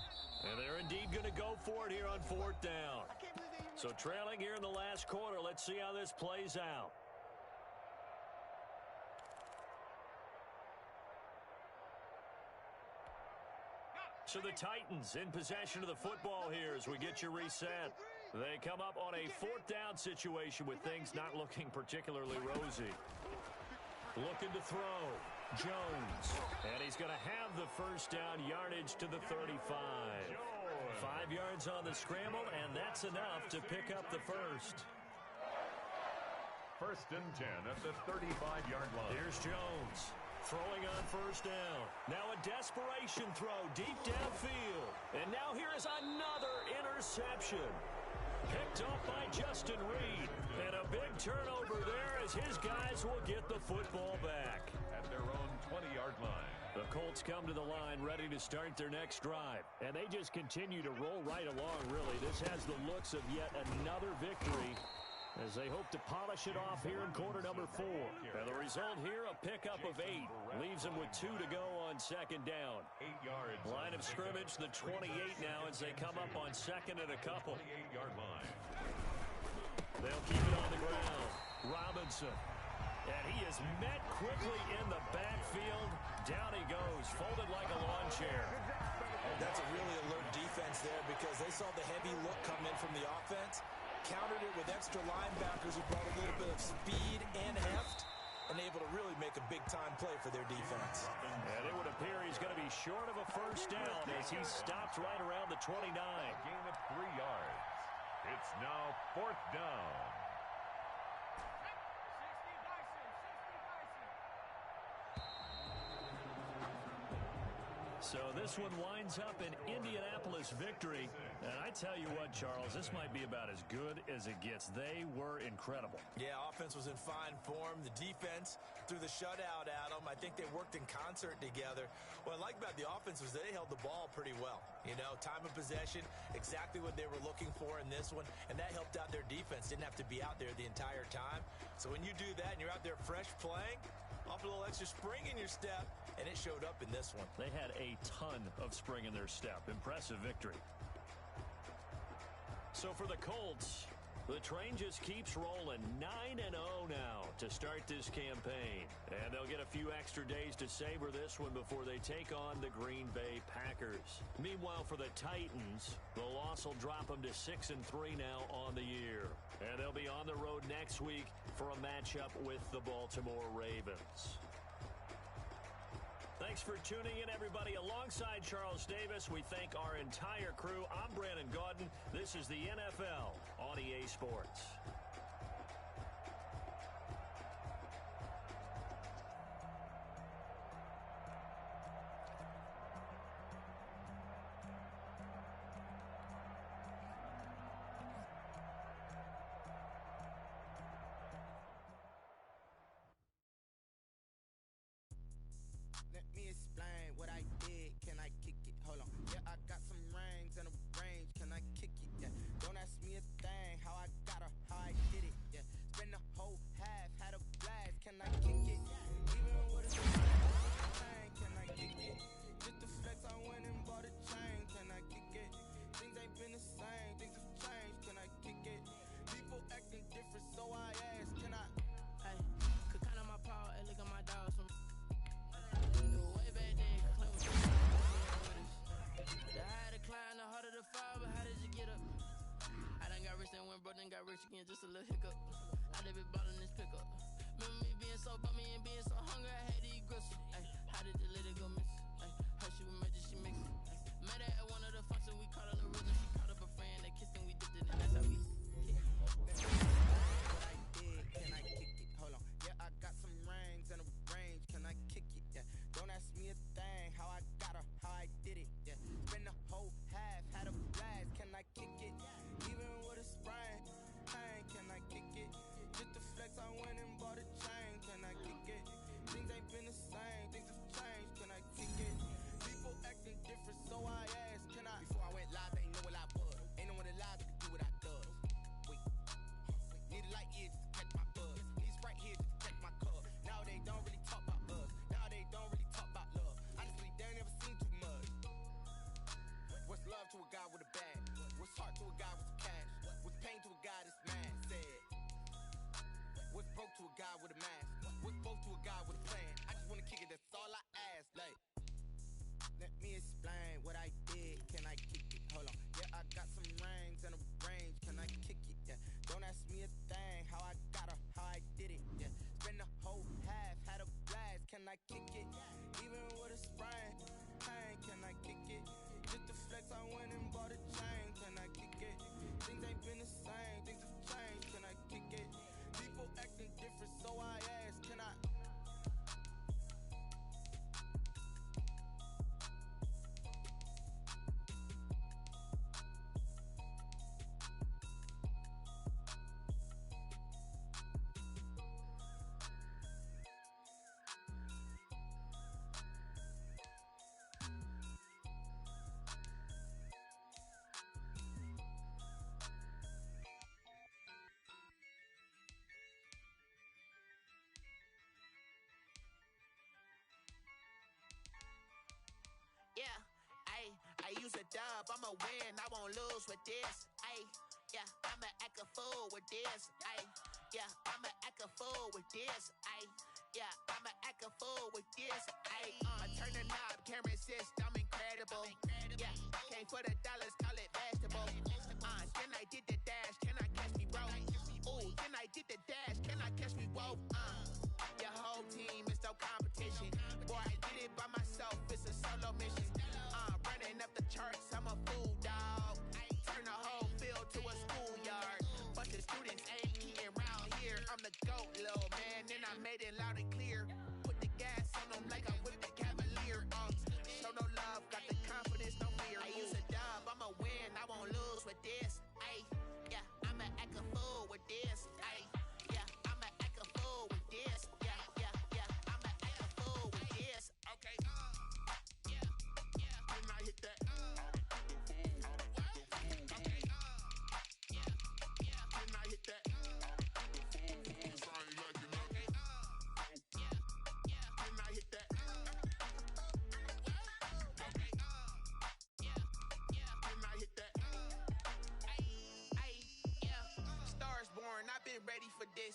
And they're indeed going to go for it here on fourth down. So trailing here in the last quarter, let's see how this plays out. So the Titans in possession of the football here as we get you reset. They come up on a fourth down situation with things not looking particularly rosy. Looking to throw. Jones. And he's going to have the first down, yardage to the 35. 5 yards on the scramble, and that's enough to pick up the first. First and 10 at the 35-yard line. Here's Jones. Throwing on first down. Now a desperation throw deep downfield. And now here is another interception. Picked off by Justin Reed. And a big turnover there as his guys will get the football back. At their own 20-yard line. The Colts come to the line ready to start their next drive. And they just continue to roll right along, really. This has the looks of yet another victory as they hope to polish it off here in quarter number 4. And the result here, a pickup of 8. Leaves them with 2 to go on second down. 8 yards. Line of scrimmage, the 28 now as they come up on second and a couple. 28-yard line. They'll keep it on the ground. Robinson. And he is met quickly in the backfield. Down he goes, folded like a lawn chair. That's a really alert defense there because they saw the heavy look come in from the offense. Countered it with extra linebackers who brought a little bit of speed and heft and able to really make a big-time play for their defense. And it would appear he's going to be short of a first down as he stopped right around the 29. Gain of 3 yards. It's now fourth down. So this one winds up an Indianapolis victory. And I tell you what, Charles, this might be about as good as it gets. They were incredible. Yeah, offense was in fine form. The defense threw the shutout at them. I think they worked in concert together. What I like about the offense was they held the ball pretty well. You know, time of possession, exactly what they were looking for in this one. And that helped out their defense. Didn't have to be out there the entire time. So when you do that and you're out there fresh playing, off a little extra spring in your step, and it showed up in this one. They had a ton of spring in their step. Impressive victory. So for the Colts, the train just keeps rolling. 9-0 now to start this campaign. And they'll get a few extra days to savor this one before they take on the Green Bay Packers. Meanwhile, for the Titans, the loss will drop them to 6-3 now on the year. And they'll be on the road next week for a matchup with the Baltimore Ravens. Thanks for tuning in, everybody. Alongside Charles Davis, we thank our entire crew. I'm Brandon Gaudin. This is the NFL on EA Sports. Let me explain what I did. Can I kick it? Hold on. Yeah, I got some rings and a range. Can I kick it? Yeah. Don't ask me a thing. How I got her, how I did it. Yeah. Spend the whole half, had a blast. Can I kick it? Even with a chain, can I kick it? Just the flex, I went and bought a chain. Can I kick it? Things ain't been the same. Things have changed. Can I kick it? People acting different, so I asked. Can I? Hey, could count on my power and look at my dogs from way back then. Claim what you the higher the climb, the harder the fall, but how did you get up? I done got rich and went broke, then got rich again, just a little hiccup. I done been ballin' this pickup. Remember me being so bummy and being so hungry, I had to eat gristle. Ay, how did you let it go miss? Ay, her she was magic, she mixed it. Met her at one of the functions, we caught her the rhythm. She caught up a friend, they kissed and we dipped it, and that's how we kick. What I did, can I kick it? Hold on. Yeah, I got some rings and a range. Can I kick it? Yeah. Don't ask me a thing. How I got her, how I did it. Yeah. Spend the whole half, had a blast. Can I kick it? a guy with a mask. We're both to a guy with a plan. I just wanna kick it, that's all I ask. Like, let me explain what I did. Can I kick it? Hold on. Yeah, I got some rings and a range. Can I kick it? Yeah. Don't ask me a thing. How I got her, how I did it. Yeah. Spend the whole half, had a blast. Can I kick it? Even with a sprain. Pain, can I kick it? Just to flex, I went and bought a chain. Can I kick it? Things ain't been the same. Things have changed. Can I kick it? People acting different, so I ask. Can I? Yeah, I use a dub, I'ma win, I won't lose with this. Yeah, I'ma act a fool with this. Yeah, I'ma act a fool with this. Yeah, I'ma act a fool with this. I turn the knob, camera assist, I'm incredible. Yeah, came for the dollars, call it vegetable. Then I did the dash, can I catch me, bro? Ooh, then I did the dash, can I catch me, whoa? Your whole team is no competition. Boy, I did it by myself, it's a solo mission. Running up the charts, I'm a fool, dog. Turn the whole field to a schoolyard. But the students ain't eating around here. I'm the GOAT, little man, and I made it loud and clear. Put the gas on them like I'm with the Cavalier. Show no love, got the confidence, no fear. I use a dub, I'ma win, I won't lose with this. Yeah, I'ma act a fool with this. Yeah, I'ma act a fool with this. Yeah, I'ma act a fool with this. Okay, yeah, when I hit that. Okay, yeah, when I hit that. I've been ready for this.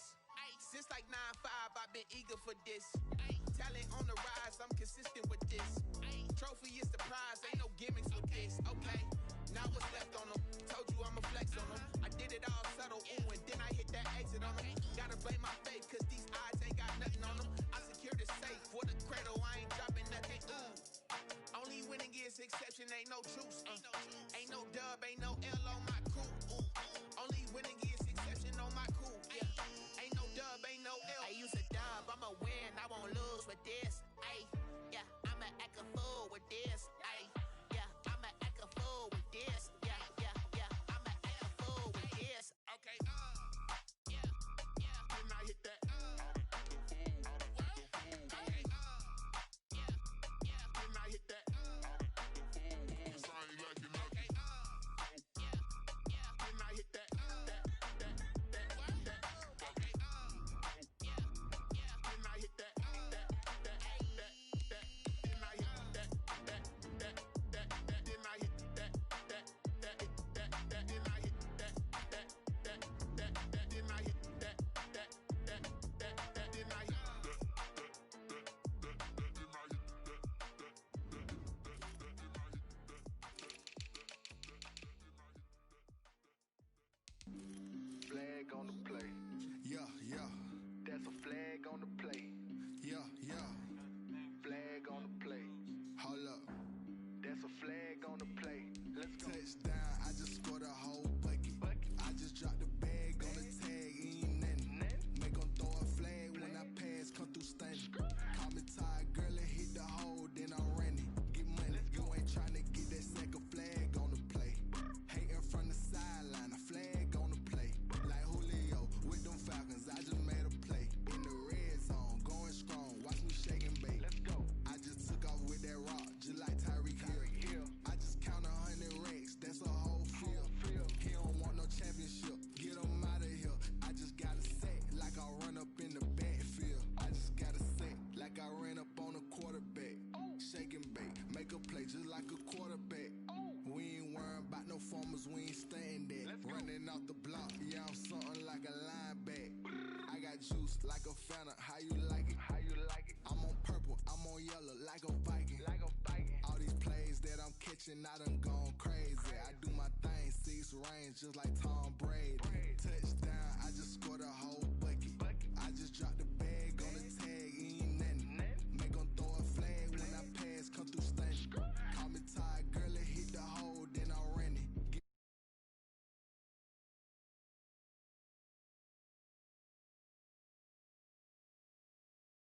Since like 9-5, I've been eager for this. Talent on the rise, I'm consistent with this. Trophy is the prize, ain't no gimmicks with this. Okay, now what's left on them? Told you I'ma flex on them. I did it all subtle, ooh, and then I hit that exit on them. Gotta blame my faith, cause these odds ain't got nothing on them. I secured the safe for the cradle, I ain't dropping nothing, ooh. Only winning is exception, ain't no truce. Ain't no dub, ain't no L on my crew. Only winning is exception on my crew. Yeah, ain't no dub, ain't no L. I use a dub, I'ma win, I won't lose with this. Yeah, I'ma act a fool with this. Yeah, I'ma act a fool with this. Yeah, I'ma act a fool with this. Okay, yeah, when I hit that. Okay, yeah, when I hit that. Flag on the play. Yeah. That's a flag on the play. Yeah. Flag on the play. Hold up. That's a flag on the play. Let's go. Touchdown, I just scored a whole bucket. I just dropped the bag on the tag, ain't nothing. Make them throw a flag when I pass, come through stunning. Call me tired, girl, and hit the hole, then I ran it. Get money, you ain't tryna get that second flag on the play. Hating from the sideline, a flag on the play. Like Julio with them Falcons, I just made a play. In the red zone, going strong, watch me shake and bake. Let's go. I just took off with that rock, just like Tyreek Hill. I just count 100 racks, that's a whole field. He don't want no championship, get him out of here. I just got a set, like I run up in the backfield. I just got a set, like I ran up on a quarterback. Shake and bake, make a play just like a quarterback. We ain't worrying about no formers, we ain't staying there. Running out the block, yeah, I'm something like a linebacker. I got juice like a Fanta, how you like it? How you like it? I'm on purple, I'm on yellow like a Viking. Like a Viking. All these plays that I'm catching, I done gone crazy. I do my thing, 6 range just like Tom Brady. Touchdown, I just scored a whole bucket. I just dropped